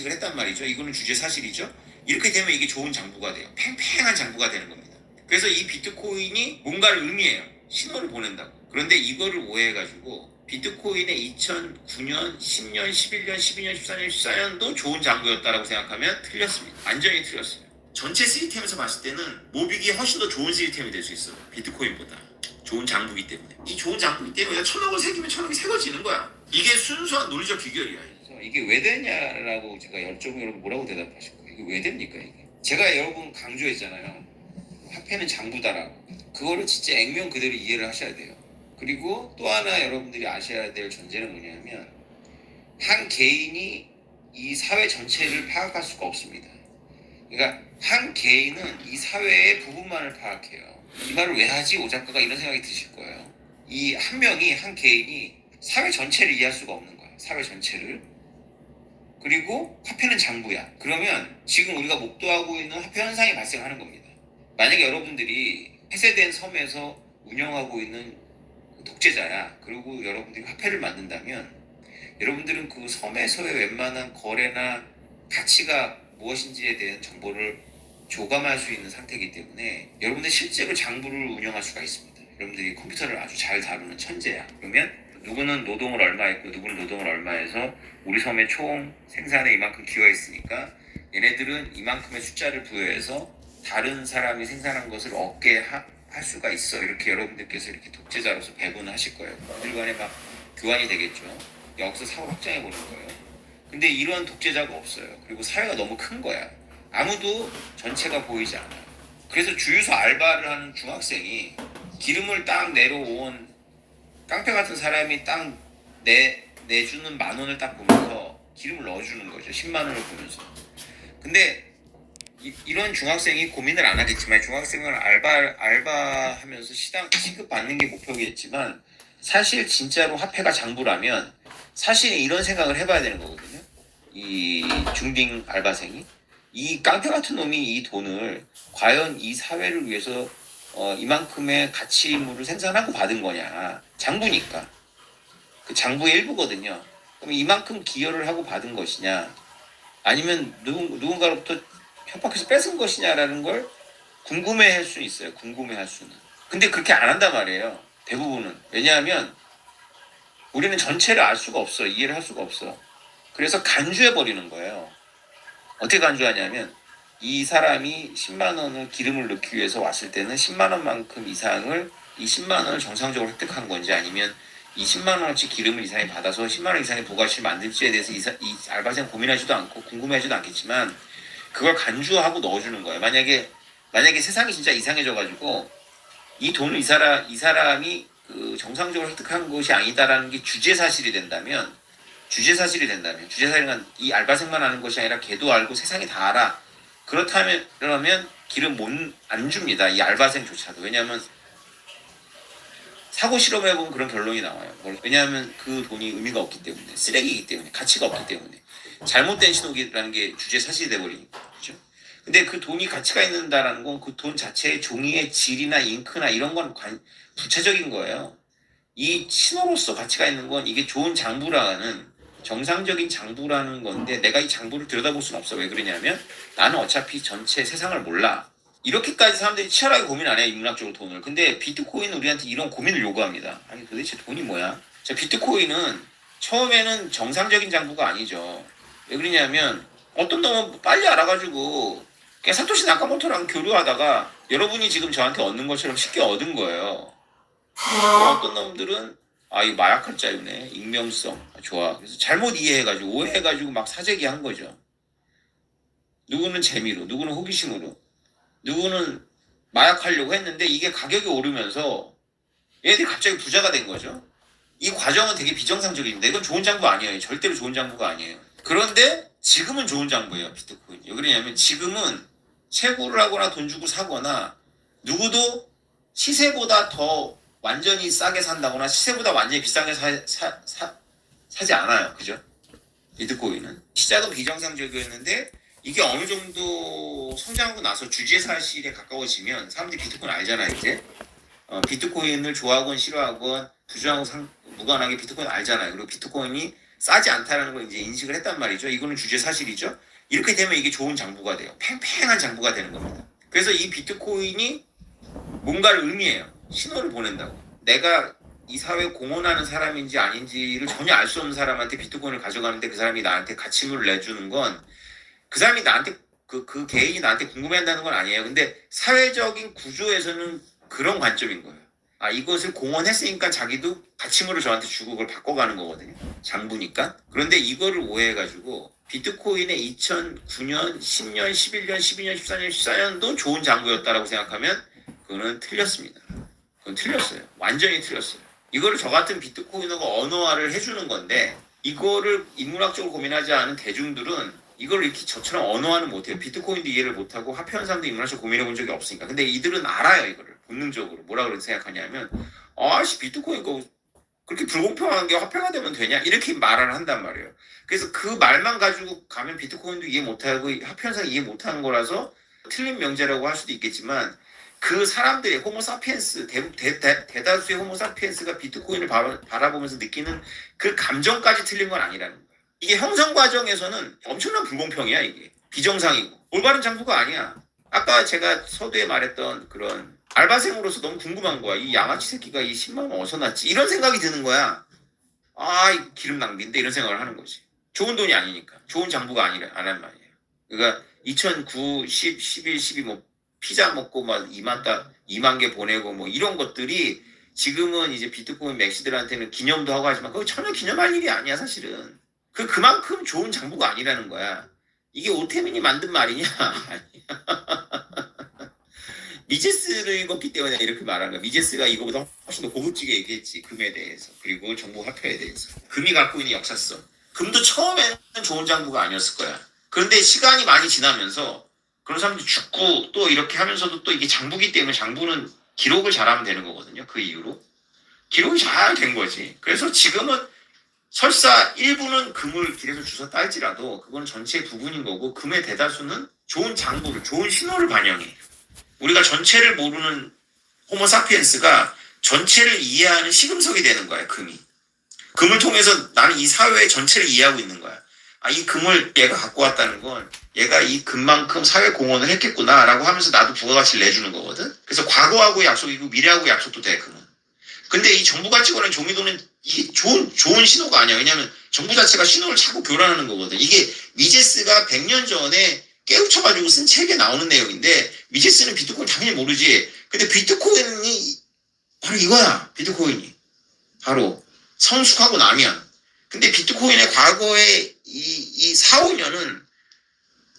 을 했단 말이죠. 이거는 주제 사실이죠. 이렇게 되면 이게 좋은 장부가 돼요. 팽팽한 장부가 되는 겁니다. 그래서 이 비트코인이 뭔가를 의미해요. 신호를 보낸다고. 그런데 이거를 오해해가지고 비트코인의 2009년, 10년, 11년, 12년, 14년, 14년도 좋은 장부였다라고 생각하면 틀렸습니다. 완전히 틀렸어요. 전체 시스템에서 봤을 때는 모빅이 훨씬 더 좋은 시스템이 될 수 있어요. 비트코인보다. 좋은 장부기 때문에. 이 좋은 장부기 때문에 1000억을 새기면 1000억이 새겨지는 거야. 이게 순수한 논리적 귀결이야. 이게 왜 되냐라고 제가 여쭤보면 여러분 뭐라고 대답하실 거예요? 이게 왜 됩니까 이게? 제가 여러분 강조했잖아요. 화폐는 장부다라고. 그거를 진짜 액면 그대로 이해를 하셔야 돼요. 그리고 또 하나 여러분들이 아셔야 될 전제는 뭐냐면 한 개인이 이 사회 전체를 파악할 수가 없습니다. 그러니까 한 개인은 이 사회의 부분만을 파악해요. 이 말을 왜 하지? 오 작가가 이런 생각이 드실 거예요. 이 한 명이, 한 개인이 사회 전체를 이해할 수가 없는 거예요. 사회 전체를. 그리고 화폐는 장부야. 그러면 지금 우리가 목도하고 있는 화폐 현상이 발생하는 겁니다. 만약에 여러분들이 폐쇄된 섬에서 운영하고 있는 독재자야. 그리고 여러분들이 화폐를 만든다면 여러분들은 그 섬에서의 웬만한 거래나 가치가 무엇인지에 대한 정보를 조감할 수 있는 상태이기 때문에 여러분들 실제로 장부를 운영할 수가 있습니다. 여러분들이 컴퓨터를 아주 잘 다루는 천재야. 그러면 누구는 노동을 얼마 했고 누구는 노동을 얼마 해서 우리 섬의 총 생산에 이만큼 기여했으니까 얘네들은 이만큼의 숫자를 부여해서 다른 사람이 생산한 것을 얻게 할 수가 있어. 이렇게 여러분들께서 이렇게 독재자로서 배분을 하실 거예요. 그들 간에 막 교환이 되겠죠. 여기서 사업 확장해 보는 거예요. 근데 이런 독재자가 없어요. 그리고 사회가 너무 큰 거야. 아무도 전체가 보이지 않아요. 그래서 주유소 알바를 하는 중학생이 기름을 딱 내려온 깡패 같은 사람이 딱 내주는 10,000원을 딱 보면서 기름을 넣어주는 거죠. 10만 원을 보면서. 근데 이런 중학생이 고민을 안 하겠지만 중학생은 알바하면서 시급 받는 게 목표겠지만 사실 진짜로 화폐가 장부라면 사실 이런 생각을 해봐야 되는 거거든요. 이 중딩 알바생이 이 깡패 같은 놈이 이 돈을 과연 이 사회를 위해서 이만큼의 가치물을 생산하고 받은 거냐. 장부니까. 그 장부의 일부거든요. 그럼 이만큼 기여를 하고 받은 것이냐 아니면 누군가로부터 협박해서 뺏은 것이냐라는 걸 궁금해할 수 있어요. 궁금해할 수는. 근데 그렇게 안 한단 말이에요. 대부분은. 왜냐하면 우리는 전체를 알 수가 없어. 이해를 할 수가 없어. 그래서 간주해버리는 거예요. 어떻게 간주하냐면 이 사람이 10만 원을 기름을 넣기 위해서 왔을 때는 10만 원만큼 이상을 이 10만 원을 정상적으로 획득한 건지 아니면 이 10만 원어치 기름을 이상이 받아서 10만 원 이상의 부가치를 만들지에 대해서 이 알바생 고민하지도 않고 궁금해하지도 않겠지만 그걸 간주하고 넣어주는 거예요. 만약에 세상이 진짜 이상해져가지고 이 돈을 이 사람이 그 정상적으로 획득한 것이 아니다라는 게 주제 사실이 된다면 주제사실은 이 알바생만 아는 것이 아니라 걔도 알고 세상이 다 알아. 그러면 기름 안 줍니다. 이 알바생조차도. 왜냐하면 사고 실험해보면 그런 결론이 나와요. 왜냐하면 그 돈이 의미가 없기 때문에, 쓰레기이기 때문에, 가치가 없기 때문에. 잘못된 신호기라는 게 주제 사실이 돼버리니까. 그죠? 근데 그 돈이 가치가 있는다라는 건 그 돈 자체의 종이의 질이나 잉크나 이런 건 부차적인 거예요. 이 신호로서 가치가 있는 건 이게 좋은 장부라는 정상적인 장부라는 건데 내가 이 장부를 들여다볼 수는 없어. 왜 그러냐면 나는 어차피 전체 세상을 몰라. 이렇게까지 사람들이 치열하게 고민 안 해요. 인문학적으로 돈을. 근데 비트코인은 우리한테 이런 고민을 요구합니다. 아니 도대체 돈이 뭐야? 자, 비트코인은 처음에는 정상적인 장부가 아니죠. 왜 그러냐면 어떤 놈은 빨리 알아가지고 그냥 사토시 나카모토랑 교류하다가 여러분이 지금 저한테 얻는 것처럼 쉽게 얻은 거예요. 어떤 놈들은 이거 마약할 자유네. 익명성. 좋아. 그래서 잘못 이해해가지고 오해해가지고 막 사재기한 거죠. 누구는 재미로, 누구는 호기심으로, 누구는 마약하려고 했는데 이게 가격이 오르면서 얘들이 갑자기 부자가 된 거죠. 이 과정은 되게 비정상적인데 이건 좋은 장부 아니에요. 절대로 좋은 장부가 아니에요. 그런데 지금은 좋은 장부예요. 비트코인. 왜 그러냐면 지금은 채굴을 하거나 돈 주고 사거나 누구도 시세보다 더 완전히 싸게 산다거나 시세보다 완전히 비싸게 사지 않아요. 그죠? 비트코인은. 시작은 비정상적이었는데 이게 어느 정도 성장하고 나서 주제 사실에 가까워지면 사람들이 비트코인 알잖아요. 이제 비트코인을 좋아하건 싫어하건 부정하고 무관하게 비트코인 알잖아요. 그리고 비트코인이 싸지 않다라는 걸 이제 인식을 했단 말이죠. 이거는 주제 사실이죠. 이렇게 되면 이게 좋은 장부가 돼요. 팽팽한 장부가 되는 겁니다. 그래서 이 비트코인이 뭔가를 의미해요. 신호를 보낸다고. 내가 이 사회에 공헌하는 사람인지 아닌지를 전혀 알 수 없는 사람한테 비트코인을 가져가는데 그 사람이 나한테 가치물을 내주는 건 그 사람이 나한테 그 개인이 나한테 궁금해한다는 건 아니에요. 근데 사회적인 구조에서는 그런 관점인 거예요. 아, 이것을 공헌했으니까 자기도 가치물을 저한테 주고 그걸 바꿔가는 거거든요. 장부니까. 그런데 이거를 오해해가지고 비트코인의 2009년, 10년, 11년, 12년, 14년, 14년도 좋은 장부였다라고 생각하면 그거는 틀렸습니다. 그건 틀렸어요. 완전히 틀렸어요. 이거를 저 같은 비트코이너가 언어화를 해주는 건데 이거를 인문학적으로 고민하지 않은 대중들은 이걸 이렇게 저처럼 언어화는 못해요. 비트코인도 이해를 못하고 화폐현상도 인문학적으로 고민해 본 적이 없으니까. 근데 이들은 알아요. 이거를 본능적으로. 뭐라 그렇게 생각하냐면 아씨 비트코인 거 그렇게 불공평한 게 화폐가 되면 되냐? 이렇게 말을 한단 말이에요. 그래서 그 말만 가지고 가면 비트코인도 이해 못하고 화폐현상 이해 못하는 거라서 틀린 명제라고 할 수도 있겠지만 그 사람들의 호모사피엔스 대다수의 호모사피엔스가 비트코인을 바라보면서 느끼는 그 감정까지 틀린 건 아니라는 거예요. 이게 형성 과정에서는 엄청난 불공평이야. 이게 비정상이고 올바른 장부가 아니야. 아까 제가 서두에 말했던 그런 알바생으로서 너무 궁금한 거야. 이 양아치 새끼가 이 10만 원 어디서 났지? 이런 생각이 드는 거야. 아, 이 기름 낭비인데 이런 생각을 하는 거지. 좋은 돈이 아니니까. 좋은 장부가 아니란 말이에요. 그러니까 2009, 10, 11, 12 뭐 피자 먹고 막 2만 개 보내고 뭐 이런 것들이 지금은 이제 비트코인 맥시들한테는 기념도 하고 하지만 그거 전혀 기념할 일이 아니야 사실은. 그만큼 좋은 장부가 아니라는 거야. 이게 오태민이 만든 말이냐? 미제스를 읽었기 때문에 이렇게 말하는 거야. 미제스가 이거보다 훨씬 더 고급지게 얘기했지. 금에 대해서. 그리고 정부 화폐에 대해서. 금이 갖고 있는 역사성. 금도 처음에는 좋은 장부가 아니었을 거야. 그런데 시간이 많이 지나면서 그런 사람들이 죽고 또 이렇게 하면서도 또 이게 장부기 때문에 장부는 기록을 잘하면 되는 거거든요. 그 이후로. 기록이 잘 된 거지. 그래서 지금은 설사 일부는 금을 길에서 주웠다 할지라도 그건 전체의 부분인 거고 금의 대다수는 좋은 장부를, 좋은 신호를 반영해. 우리가 전체를 모르는 호모사피엔스가 전체를 이해하는 시금석이 되는 거야, 금이. 금을 통해서 나는 이 사회의 전체를 이해하고 있는 거야. 아, 이 금을 얘가 갖고 왔다는 건 얘가 이 금만큼 사회 공헌을 했겠구나라고 하면서 나도 부가가치를 내주는 거거든. 그래서 과거하고 약속이고 미래하고 약속도 돼, 금은. 근데 이 정부가 찍어낸 종이돈은 이게 좋은 신호가 아니야. 왜냐하면 정부 자체가 신호를 자꾸 교란하는 거거든. 이게 미제스가 100년 전에 깨우쳐가지고 쓴 책에 나오는 내용인데 미제스는 비트코인 당연히 모르지. 근데 비트코인이 바로 이거야. 비트코인이 바로 성숙하고 나면. 근데 비트코인의 과거의 이 4, 5년은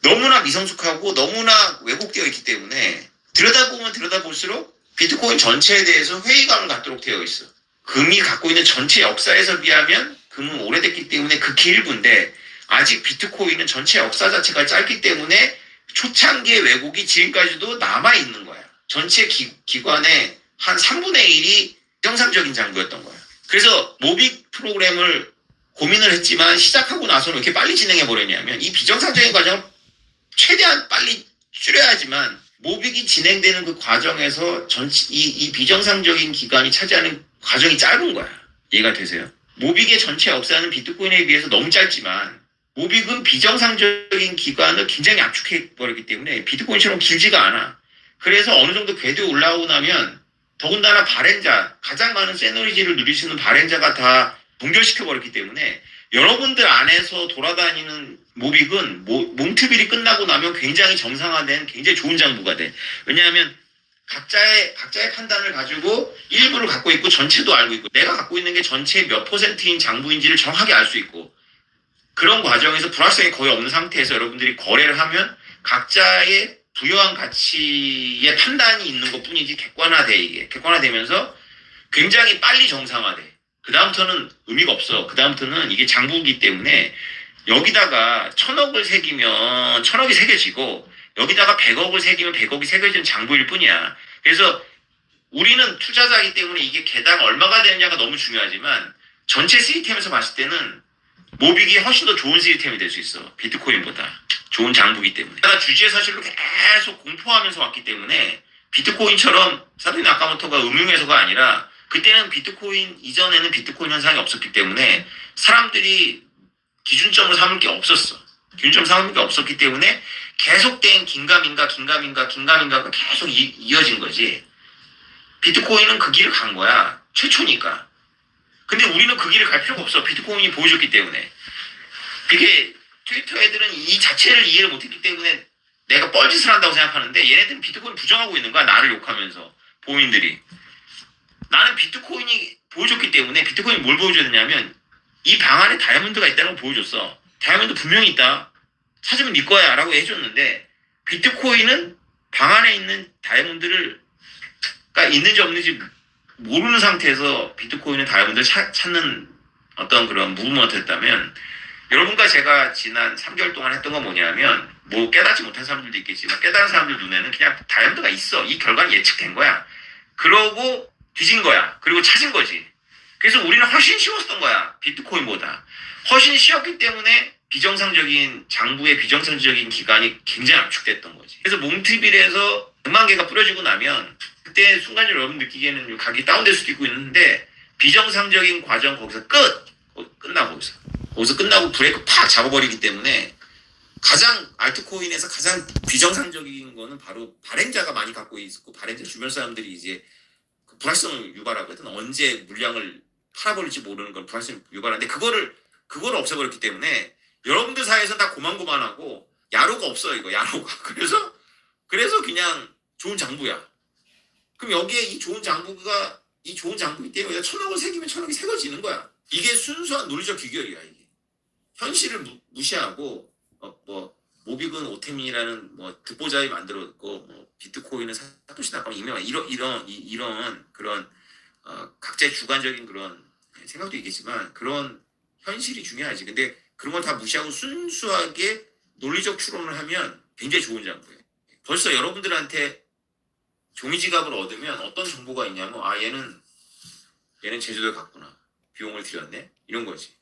너무나 미성숙하고 너무나 왜곡되어 있기 때문에 들여다보면 들여다볼수록 비트코인 전체에 대해서 회의감을 갖도록 되어 있어. 금이 갖고 있는 전체 역사에서 비하면 금은 오래됐기 때문에 극히 일부인데 아직 비트코인은 전체 역사 자체가 짧기 때문에 초창기의 왜곡이 지금까지도 남아있는 거야. 전체 기관의 한 3분의 1이 정상적인 장부였던 거야. 그래서 모빅 프로그램을 고민을 했지만 시작하고 나서는 왜 이렇게 빨리 진행해버렸냐면 이 비정상적인 과정을 최대한 빨리 줄여야지만 모빅이 진행되는 그 과정에서 이 비정상적인 기간이 차지하는 과정이 짧은 거야. 이해가 되세요? 모빅의 전체 역사는 비트코인에 비해서 너무 짧지만 모빅은 비정상적인 기간을 굉장히 압축해버렸기 때문에 비트코인처럼 길지가 않아. 그래서 어느 정도 궤도에 올라오고 나면 더군다나 발행자, 가장 많은 세너리지를 누릴 수 있는 발행자가 다 동결시켜버렸기 때문에 여러분들 안에서 돌아다니는 모빅은 몽트빌이 끝나고 나면 굉장히 정상화된 굉장히 좋은 장부가 돼. 왜냐하면 각자의 판단을 가지고 일부를 갖고 있고 전체도 알고 있고 내가 갖고 있는 게 전체의 몇 퍼센트인 장부인지를 정확하게 알 수 있고 그런 과정에서 불확실성이 거의 없는 상태에서 여러분들이 거래를 하면 각자의 부여한 가치의 판단이 있는 것 뿐이지 객관화돼. 이게 객관화되면서 굉장히 빨리 정상화돼. 그 다음부터는 의미가 없어. 그 다음부터는 이게 장부이기 때문에 여기다가 1000억을 새기면 1000억이 새겨지고 여기다가 100억을 새기면 100억이 새겨지는 장부일 뿐이야. 그래서 우리는 투자자이기 때문에 이게 개당 얼마가 되느냐가 너무 중요하지만 전체 시스템에서 봤을 때는 모빅이 훨씬 더 좋은 시스템이 될 수 있어. 비트코인보다. 좋은 장부이기 때문에. 내가 주지의 사실로 계속 공포하면서 왔기 때문에 비트코인처럼 사토시 나카모토가 음흉해서가 아니라 그때는 비트코인 이전에는 비트코인 현상이 없었기 때문에 사람들이 기준점을 삼을 게 없었어. 기준점 삼을 게 없었기 때문에 계속된 긴가민가가 계속 이어진 거지. 비트코인은 그 길을 간 거야. 최초니까. 근데 우리는 그 길을 갈 필요가 없어. 비트코인이 보여줬기 때문에. 그게 트위터 애들은 이 자체를 이해를 못했기 때문에 내가 뻘짓을 한다고 생각하는데 얘네들은 비트코인 부정하고 있는 거야. 나를 욕하면서. 보인들이. 나는 비트코인이 보여줬기 때문에 비트코인이 뭘 보여줬냐면 이 방 안에 다이아몬드가 있다는 걸 보여줬어. 다이아몬드 분명히 있다. 찾으면 네 거야 라고 해줬는데 비트코인은 방 안에 있는 다이아몬드가 있는지 없는지 모르는 상태에서 비트코인은 다이아몬드를 찾는 어떤 그런 무브먼트였다면 여러분과 제가 지난 3개월 동안 했던 건 뭐냐면 뭐 깨닫지 못한 사람들도 있겠지만 깨달은 사람들 눈에는 그냥 다이아몬드가 있어. 이 결과는 예측된 거야. 그러고 뒤진 거야. 그리고 찾은 거지. 그래서 우리는 훨씬 쉬웠던 거야. 비트코인보다. 훨씬 쉬웠기 때문에 비정상적인 장부의 비정상적인 기간이 굉장히 압축됐던 거지. 그래서 몽트빌에서 100만 개가 뿌려지고 나면 그때 순간적으로 여러분 느끼기에는 각이 다운될 수도 있고 있는데 비정상적인 과정 거기서 끝나 거기서 끝나고 브레이크 팍 잡아버리기 때문에 가장 알트코인에서 가장 비정상적인 거는 바로 발행자가 많이 갖고 있고 발행자 주변 사람들이 이제 그 불확실성을 유발하거든. 언제 물량을 팔아버릴지 모르는 건 불확실성을 유발하는데 그거를 없애버렸기 때문에 여러분들 사이에서는 다 고만고만하고 야로가 없어요. 이거 야로가. 그래서 그냥 좋은 장부야. 그럼 여기에 이 좋은 장부이기 때문에 1000억을 새기면 1000억이 새겨지는 거야. 이게 순수한 논리적 귀결이야. 이게 현실을 무시하고 모빅은 오태민이라는 듣보잡이 만들었고 비트코인은 사토시 나카모토 이런 그런 각자의 주관적인 그런 생각도 있겠지만 그런 현실이 중요하지. 근데 그런 걸 다 무시하고 순수하게 논리적 추론을 하면 굉장히 좋은 장부예요. 벌써 여러분들한테 종이 지갑을 얻으면 어떤 정보가 있냐면 얘는 제주도에 갔구나. 비용을 들였네. 이런 거지.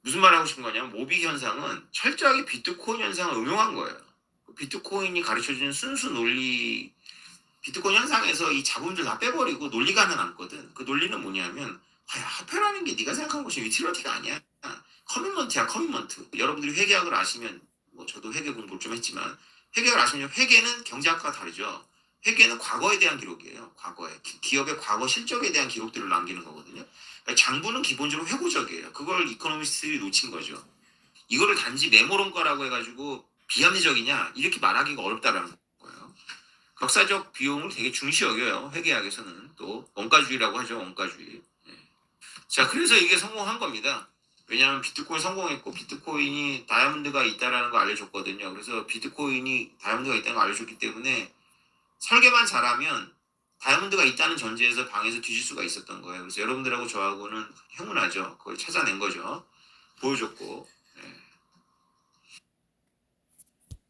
무슨 말 하고 싶은 거냐면 모빅 현상은 철저하게 비트코인 현상을 응용한 거예요. 비트코인이 가르쳐주는 순수 논리, 비트코인 현상에서 이 잡음들 다 빼버리고 논리가 하나 남거든. 그 논리는 뭐냐면 화폐라는 게 네가 생각한 것이 유틸리티가 아니야. 커밋먼트야. 커밋먼트. 여러분들이 회계학을 아시면 저도 회계 공부를 좀 했지만 회계학을 아시면 회계는 경제학과 다르죠. 회계는 과거에 대한 기록이에요. 과거에. 기업의 과거 실적에 대한 기록들을 남기는 거거든요. 장부는 기본적으로 회고적이에요. 그걸 이코노미스트들이 놓친 거죠. 이거를 단지 메모론가라고 해가지고 비합리적이냐 이렇게 말하기가 어렵다라는 거예요. 역사적 비용을 되게 중시 여겨요. 회계학에서는 또 원가주의라고 하죠. 원가주의. 자, 그래서 이게 성공한 겁니다. 왜냐하면 비트코인 성공했고 비트코인이 다이아몬드가 있다라는 거 알려줬거든요. 그래서 비트코인이 다이아몬드가 있다는 거 알려줬기 때문에 설계만 잘하면 다이아몬드가 있다는 전제에서 방에서 뒤질 수가 있었던 거예요. 그래서 여러분들하고 저하고는 행운하죠. 그걸 찾아낸 거죠. 보여줬고